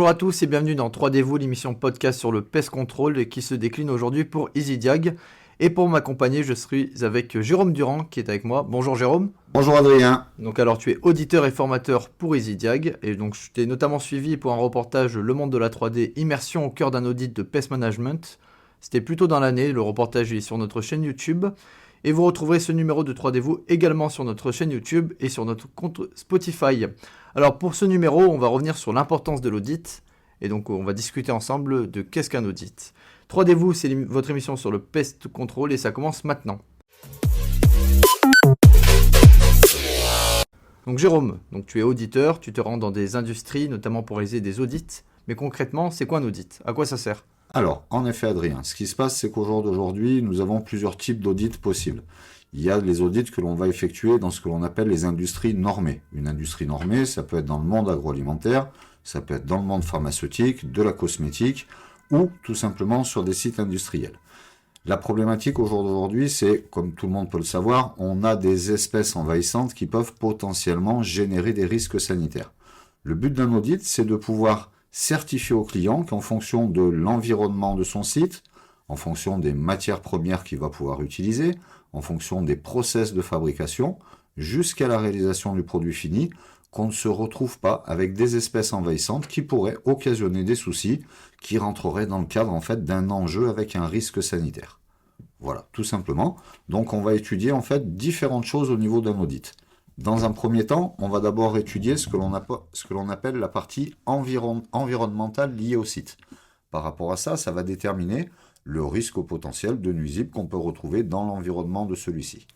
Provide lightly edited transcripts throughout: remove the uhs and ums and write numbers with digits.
Bonjour à tous et bienvenue dans 3D-vous, l'émission podcast sur le pest control et qui se décline aujourd'hui pour EasyDiag. Et pour m'accompagner, je suis avec Jérôme Durand qui est avec moi. Bonjour Jérôme. Bonjour Adrien. Donc alors tu es auditeur et formateur pour EasyDiag et donc je t'ai notamment suivi pour un reportage Le monde de la 3D, immersion au cœur d'un audit de pest management. C'était plus tôt dans l'année, le reportage est sur notre chaîne YouTube. Et vous retrouverez ce numéro de 3D-vous également sur notre chaîne YouTube et sur notre compte Spotify. Alors pour ce numéro, on va revenir sur l'importance de l'audit. Et donc on va discuter ensemble de qu'est-ce qu'un audit. 3D-vous, c'est votre émission sur le pest control et ça commence maintenant. Donc Jérôme, donc tu es auditeur, tu te rends dans des industries, notamment pour réaliser des audits. Mais concrètement, c'est quoi un audit? À quoi ça sert? Alors, en effet Adrien, ce qui se passe, c'est qu'au jour d'aujourd'hui, nous avons plusieurs types d'audits possibles. Il y a les audits que l'on va effectuer dans ce que l'on appelle les industries normées. Une industrie normée, ça peut être dans le monde agroalimentaire, ça peut être dans le monde pharmaceutique, de la cosmétique, ou tout simplement sur des sites industriels. La problématique au jour d'aujourd'hui, c'est, comme tout le monde peut le savoir, on a des espèces envahissantes qui peuvent potentiellement générer des risques sanitaires. Le but d'un audit, c'est de pouvoir certifier au client qu'en fonction de l'environnement de son site, en fonction des matières premières qu'il va pouvoir utiliser, en fonction des process de fabrication, jusqu'à la réalisation du produit fini, qu'on ne se retrouve pas avec des espèces envahissantes qui pourraient occasionner des soucis qui rentreraient dans le cadre en fait d'un enjeu avec un risque sanitaire. Voilà, tout simplement. Donc on va étudier en fait différentes choses au niveau d'un audit. Dans un premier temps, on va d'abord étudier ce que l'on appelle la partie environnementale liée au site. Par rapport à ça, ça va déterminer le risque au potentiel de nuisibles qu'on peut retrouver dans l'environnement de celui-ci.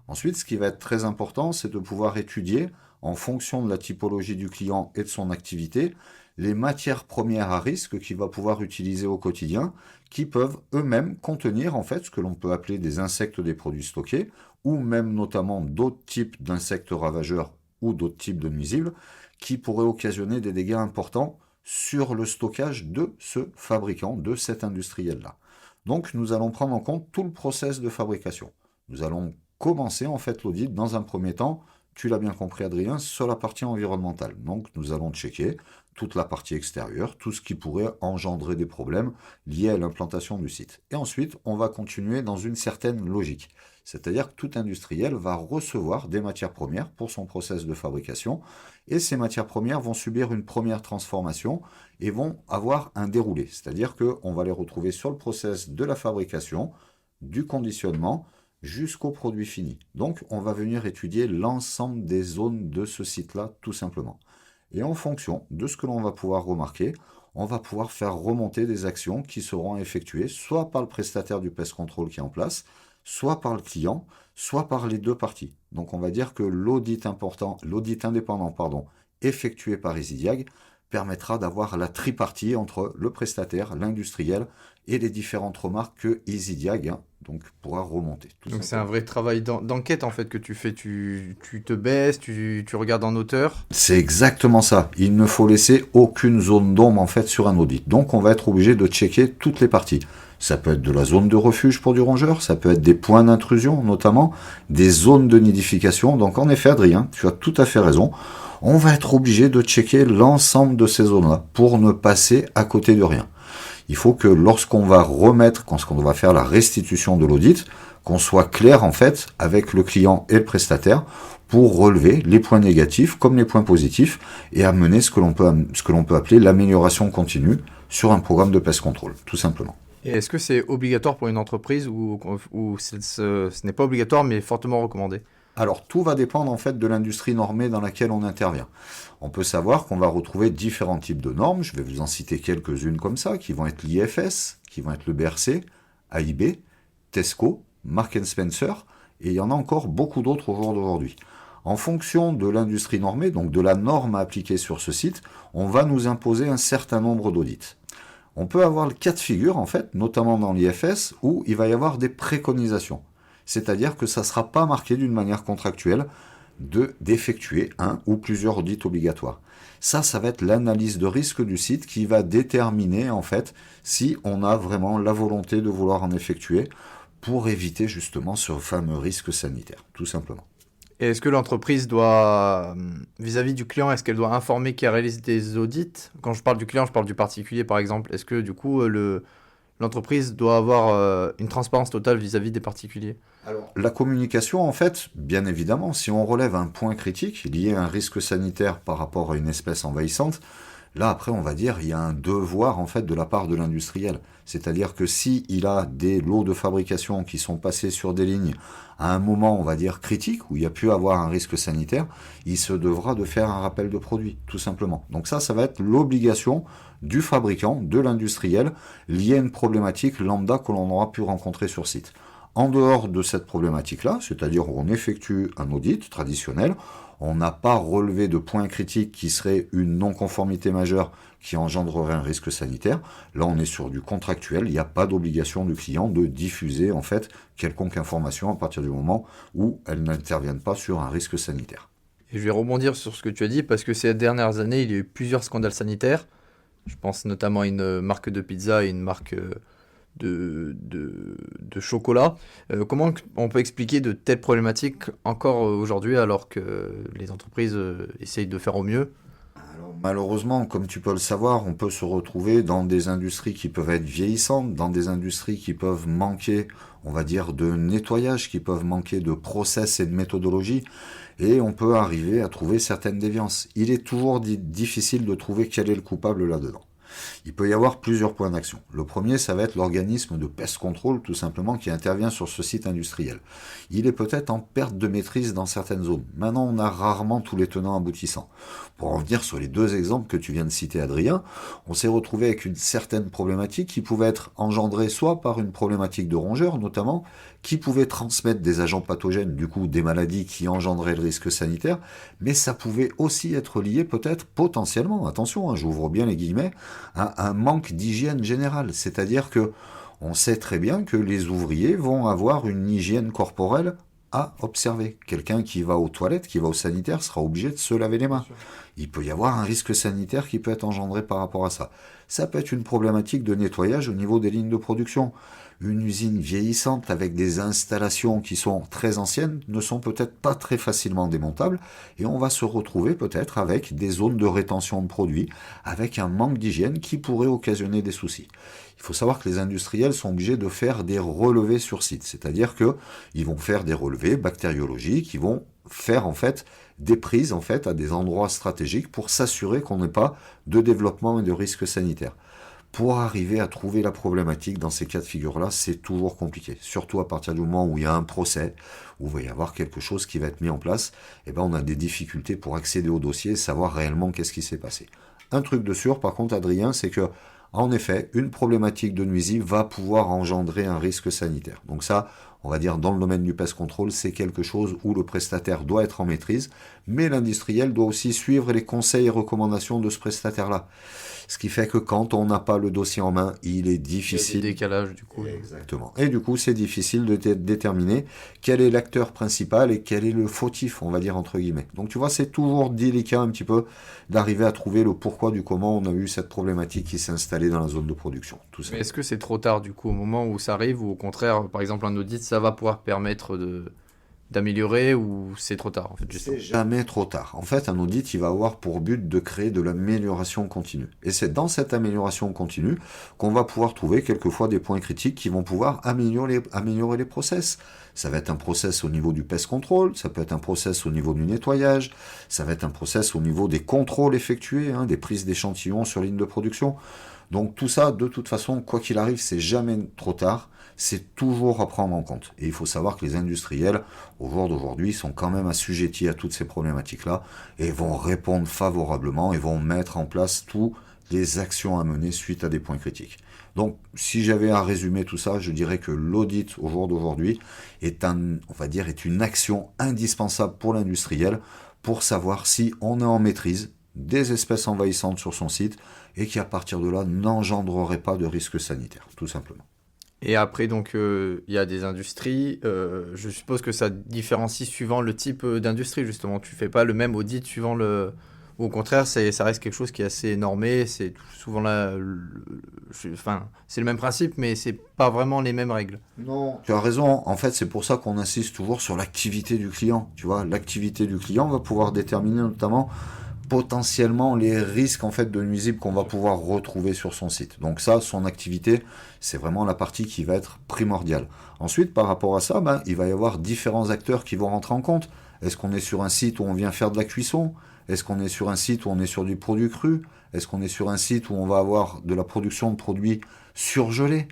Ensuite, ce qui va être très important, c'est de pouvoir étudier, en fonction de la typologie du client et de son activité, les matières premières à risque qu'il va pouvoir utiliser au quotidien, qui peuvent eux-mêmes contenir en fait ce que l'on peut appeler des insectes des produits stockés, ou même notamment d'autres types d'insectes ravageurs ou d'autres types de nuisibles, qui pourraient occasionner des dégâts importants sur le stockage de ce fabricant, de cet industriel-là. Donc nous allons prendre en compte tout le process de fabrication. Nous allons commencer en fait l'audit dans un premier temps, tu l'as bien compris Adrien, sur la partie environnementale. Donc nous allons checker toute la partie extérieure, tout ce qui pourrait engendrer des problèmes liés à l'implantation du site. Et ensuite, on va continuer dans une certaine logique. C'est-à-dire que tout industriel va recevoir des matières premières pour son process de fabrication et ces matières premières vont subir une première transformation et vont avoir un déroulé. C'est-à-dire qu'on va les retrouver sur le process de la fabrication, du conditionnement, jusqu'au produit fini. Donc, on va venir étudier l'ensemble des zones de ce site-là, tout simplement. Et en fonction de ce que l'on va pouvoir remarquer, on va pouvoir faire remonter des actions qui seront effectuées soit par le prestataire du pest control qui est en place, soit par le client, soit par les deux parties. Donc, on va dire que l'audit indépendant, effectué par EasyDiag permettra d'avoir la tripartie entre le prestataire, l'industriel et les différentes remarques que EasyDiag pourra remonter. Donc c'est un vrai travail d'enquête en fait que tu fais, tu te baisses, tu regardes en hauteur. C'est exactement ça, il ne faut laisser aucune zone d'ombre en fait sur un audit. Donc on va être obligé de checker toutes les parties. Ça peut être de la zone de refuge pour du rongeur, ça peut être des points d'intrusion notamment, des zones de nidification. Donc en effet Adrien, tu as tout à fait raison. On va être obligé de checker l'ensemble de ces zones-là pour ne passer à côté de rien. Il faut que lorsqu'on va faire la restitution de l'audit, qu'on soit clair en fait avec le client et le prestataire pour relever les points négatifs comme les points positifs et amener ce que l'on peut appeler l'amélioration continue sur un programme de pest control, tout simplement. Et est-ce que c'est obligatoire pour une entreprise ou ce n'est pas obligatoire mais fortement recommandé? Alors, tout va dépendre en fait de l'industrie normée dans laquelle on intervient. On peut savoir qu'on va retrouver différents types de normes. Je vais vous en citer quelques-unes comme ça, qui vont être l'IFS, qui vont être le BRC, AIB, Tesco, Marks & Spencer, et il y en a encore beaucoup d'autres au jour d'aujourd'hui. En fonction de l'industrie normée, donc de la norme à appliquer sur ce site, on va nous imposer un certain nombre d'audits. On peut avoir le cas de figure, en fait, notamment dans l'IFS, où il va y avoir des préconisations. C'est-à-dire que ça ne sera pas marqué d'une manière contractuelle d'effectuer un ou plusieurs audits obligatoires. Ça va être l'analyse de risque du site qui va déterminer en fait si on a vraiment la volonté de vouloir en effectuer pour éviter justement ce fameux risque sanitaire, tout simplement. Et est-ce que l'entreprise doit, vis-à-vis du client, est-ce qu'elle doit informer qu'elle réalise des audits? Quand je parle du client, je parle du particulier par exemple. Est-ce que du coup, l'entreprise doit avoir une transparence totale vis-à-vis des particuliers? Alors, la communication, en fait, bien évidemment, si on relève un point critique lié à un risque sanitaire par rapport à une espèce envahissante, là, après, on va dire, il y a un devoir, en fait, de la part de l'industriel. C'est-à-dire que si il a des lots de fabrication qui sont passés sur des lignes à un moment, on va dire, critique, où il y a pu avoir un risque sanitaire, il se devra de faire un rappel de produit, tout simplement. Donc ça va être l'obligation du fabricant, de l'industriel, liée à une problématique lambda que l'on aura pu rencontrer sur site. En dehors de cette problématique-là, c'est-à-dire où on effectue un audit traditionnel, on n'a pas relevé de points critiques qui serait une non-conformité majeure qui engendrerait un risque sanitaire. Là, on est sur du contractuel. Il n'y a pas d'obligation du client de diffuser en fait quelconque information à partir du moment où elle n'intervienne pas sur un risque sanitaire. Et je vais rebondir sur ce que tu as dit parce que ces dernières années, il y a eu plusieurs scandales sanitaires. Je pense notamment à une marque de pizza et une marque de chocolat. Comment on peut expliquer de telles problématiques encore aujourd'hui alors que les entreprises essayent de faire au mieux? Alors, malheureusement, comme tu peux le savoir, on peut se retrouver dans des industries qui peuvent être vieillissantes, dans des industries qui peuvent manquer, on va dire, de nettoyage, qui peuvent manquer de process et de méthodologie, et on peut arriver à trouver certaines déviances. Il est toujours difficile de trouver quel est le coupable là-dedans. Il peut y avoir plusieurs points d'action. Le premier, ça va être l'organisme de pest control, tout simplement, qui intervient sur ce site industriel. Il est peut-être en perte de maîtrise dans certaines zones. Maintenant, on a rarement tous les tenants aboutissants. Pour en venir sur les deux exemples que tu viens de citer, Adrien, on s'est retrouvé avec une certaine problématique qui pouvait être engendrée soit par une problématique de rongeurs, notamment, qui pouvait transmettre des agents pathogènes, du coup des maladies qui engendraient le risque sanitaire, mais ça pouvait aussi être lié peut-être potentiellement, attention, hein, j'ouvre bien les guillemets, à un manque d'hygiène générale. C'est-à-dire que on sait très bien que les ouvriers vont avoir une hygiène corporelle à observer. Quelqu'un qui va aux toilettes, qui va au sanitaire, sera obligé de se laver les mains. Il peut y avoir un risque sanitaire qui peut être engendré par rapport à ça. Ça peut être une problématique de nettoyage au niveau des lignes de production. Une usine vieillissante avec des installations qui sont très anciennes ne sont peut-être pas très facilement démontables et on va se retrouver peut-être avec des zones de rétention de produits, avec un manque d'hygiène qui pourrait occasionner des soucis. Il faut savoir que les industriels sont obligés de faire des relevés sur site, c'est-à-dire qu'ils vont faire des relevés bactériologiques, ils vont faire en fait des prises en fait à des endroits stratégiques pour s'assurer qu'on n'ait pas de développement et de risques sanitaires. Pour arriver à trouver la problématique dans ces cas de figure-là, c'est toujours compliqué. Surtout à partir du moment où il y a un procès, où il va y avoir quelque chose qui va être mis en place, et ben on a des difficultés pour accéder au dossier et savoir réellement qu'est-ce qui s'est passé. Un truc de sûr, par contre, Adrien, c'est que, en effet, une problématique de nuisible va pouvoir engendrer un risque sanitaire. Donc ça, on va dire dans le domaine du pest control, c'est quelque chose où le prestataire doit être en maîtrise, mais l'industriel doit aussi suivre les conseils et recommandations de ce prestataire-là. Ce qui fait que quand on n'a pas le dossier en main, il est difficile. Il y a des décalages du coup. Exactement. Et du coup, c'est difficile de déterminer quel est l'acteur principal et quel est le fautif, on va dire entre guillemets. Donc tu vois, c'est toujours délicat un petit peu d'arriver à trouver le pourquoi du comment on a eu cette problématique qui s'est installée dans la zone de production. Tout ça. Mais est-ce que c'est trop tard du coup au moment où ça arrive ou au contraire, par exemple, un audit, ça va pouvoir permettre d'améliorer ou c'est trop tard en fait justement. C'est jamais trop tard. En fait, un audit, il va avoir pour but de créer de l'amélioration continue. Et c'est dans cette amélioration continue qu'on va pouvoir trouver quelquefois des points critiques qui vont pouvoir améliorer les process. Ça va être un process au niveau du pest control, ça peut être un process au niveau du nettoyage, ça va être un process au niveau des contrôles effectués, hein, des prises d'échantillons sur ligne de production. Donc tout ça, de toute façon, quoi qu'il arrive, c'est jamais trop tard. C'est toujours à prendre en compte. Et il faut savoir que les industriels, au jour d'aujourd'hui, sont quand même assujettis à toutes ces problématiques-là et vont répondre favorablement et vont mettre en place toutes les actions à mener suite à des points critiques. Donc, si j'avais à résumer tout ça, je dirais que l'audit au jour d'aujourd'hui est est une action indispensable pour l'industriel pour savoir si on est en maîtrise des espèces envahissantes sur son site et qui à partir de là n'engendrerait pas de risque sanitaire, tout simplement. Et après, donc, il y a des industries. Je suppose que ça différencie suivant le type d'industrie, justement. Tu fais pas le même audit suivant Ou au contraire, ça reste quelque chose qui est assez normé, c'est souvent là, enfin, c'est le même principe, mais c'est pas vraiment les mêmes règles. Non, tu as raison. En fait, c'est pour ça qu'on insiste toujours sur l'activité du client. Tu vois, l'activité du client va pouvoir déterminer notamment potentiellement les risques en fait de nuisibles qu'on va pouvoir retrouver sur son site. Donc ça, son activité, c'est vraiment la partie qui va être primordiale. Ensuite, par rapport à ça, il va y avoir différents acteurs qui vont rentrer en compte. Est-ce qu'on est sur un site où on vient faire de la cuisson? Est-ce qu'on est sur un site où on est sur du produit cru? Est-ce qu'on est sur un site où on va avoir de la production de produits surgelés?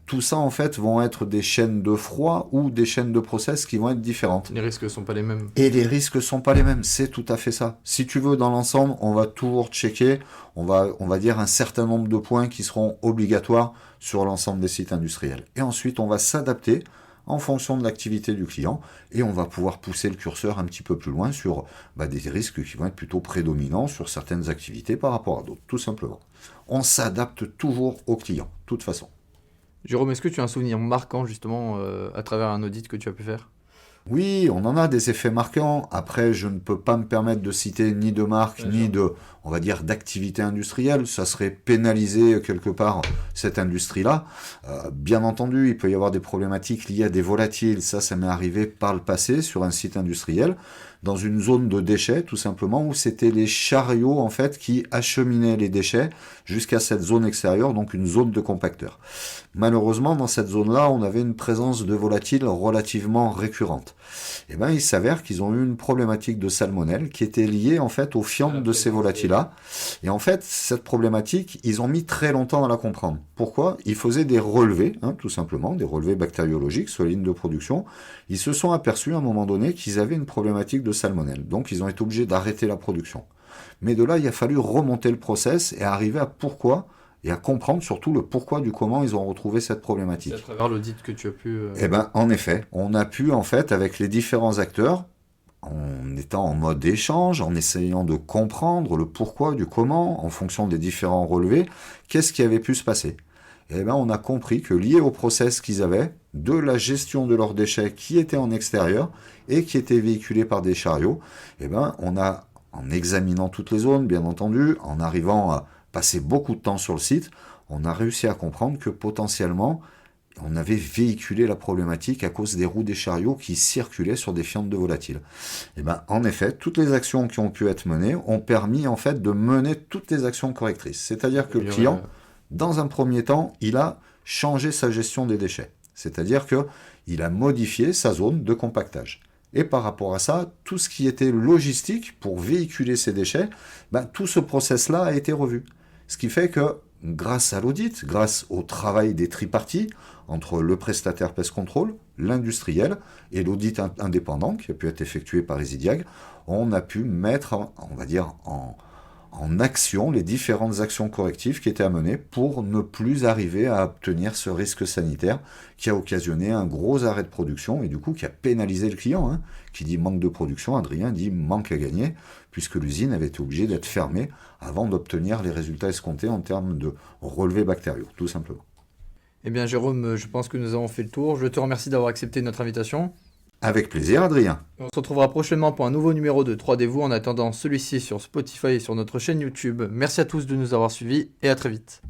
Tout ça, en fait, vont être des chaînes de froid ou des chaînes de process qui vont être différentes. Les risques sont pas les mêmes. Et les risques sont pas les mêmes, c'est tout à fait ça. Si tu veux, dans l'ensemble, on va toujours checker, on va dire un certain nombre de points qui seront obligatoires sur l'ensemble des sites industriels. Et ensuite, on va s'adapter en fonction de l'activité du client et on va pouvoir pousser le curseur un petit peu plus loin sur des risques qui vont être plutôt prédominants sur certaines activités par rapport à d'autres, tout simplement. On s'adapte toujours au client, de toute façon. Jérôme, est-ce que tu as un souvenir marquant justement à travers un audit que tu as pu faire? Oui, on en a des effets marquants. Après, je ne peux pas me permettre de citer ni de marque, ni de, on va dire, d'activité industrielle. Ça serait pénaliser quelque part cette industrie-là. Bien entendu, il peut y avoir des problématiques liées à des volatiles. Ça m'est arrivé par le passé sur un site industriel, dans une zone de déchets, tout simplement, où c'était les chariots, en fait, qui acheminaient les déchets jusqu'à cette zone extérieure, donc une zone de compacteur. Malheureusement, dans cette zone-là, on avait une présence de volatiles relativement récurrente. Il s'avère qu'ils ont eu une problématique de salmonelle qui était liée en fait aux fientes de ces volatiles-là. Et en fait, cette problématique, ils ont mis très longtemps à la comprendre. Pourquoi? Ils faisaient des relevés, tout simplement, des relevés bactériologiques sur les lignes de production. Ils se sont aperçus à un moment donné qu'ils avaient une problématique de salmonelle. Donc, ils ont été obligés d'arrêter la production. Mais de là, il a fallu remonter le process et arriver à pourquoi et à comprendre surtout le pourquoi du comment ils ont retrouvé cette problématique. C'est à travers l'audit que tu as pu... En effet, on a pu, en fait, avec les différents acteurs, en étant en mode échange, en essayant de comprendre le pourquoi du comment, en fonction des différents relevés, qu'est-ce qui avait pu se passer. On a compris que lié au process qu'ils avaient, de la gestion de leurs déchets qui étaient en extérieur et qui étaient véhiculés par des chariots, on a, en examinant toutes les zones, bien entendu, en arrivant à passer beaucoup de temps sur le site, on a réussi à comprendre que potentiellement, on avait véhiculé la problématique à cause des roues des chariots qui circulaient sur des fientes de volatiles. En effet, toutes les actions qui ont pu être menées ont permis en fait de mener toutes les actions correctrices. C'est-à-dire que le client, dans un premier temps, il a changé sa gestion des déchets. C'est-à-dire qu'il a modifié sa zone de compactage. Et par rapport à ça, tout ce qui était logistique pour véhiculer ces déchets, tout ce process-là a été revu. Ce qui fait que grâce à l'audit, grâce au travail des triparties, entre le prestataire Pest Control, l'industriel et l'audit indépendant qui a pu être effectué par EasyDiag, on a pu mettre, on va dire, en action les différentes actions correctives qui étaient à mener pour ne plus arriver à obtenir ce risque sanitaire qui a occasionné un gros arrêt de production et du coup qui a pénalisé le client. Qui dit manque de production, Adrien dit manque à gagner, puisque l'usine avait été obligée d'être fermée avant d'obtenir les résultats escomptés en termes de relevés bactériaux, tout simplement. Eh bien Jérôme, je pense que nous avons fait le tour. Je te remercie d'avoir accepté notre invitation. Avec plaisir, Adrien. On se retrouvera prochainement pour un nouveau numéro de 3D-vous. En attendant celui-ci sur Spotify et sur notre chaîne YouTube. Merci à tous de nous avoir suivis et à très vite.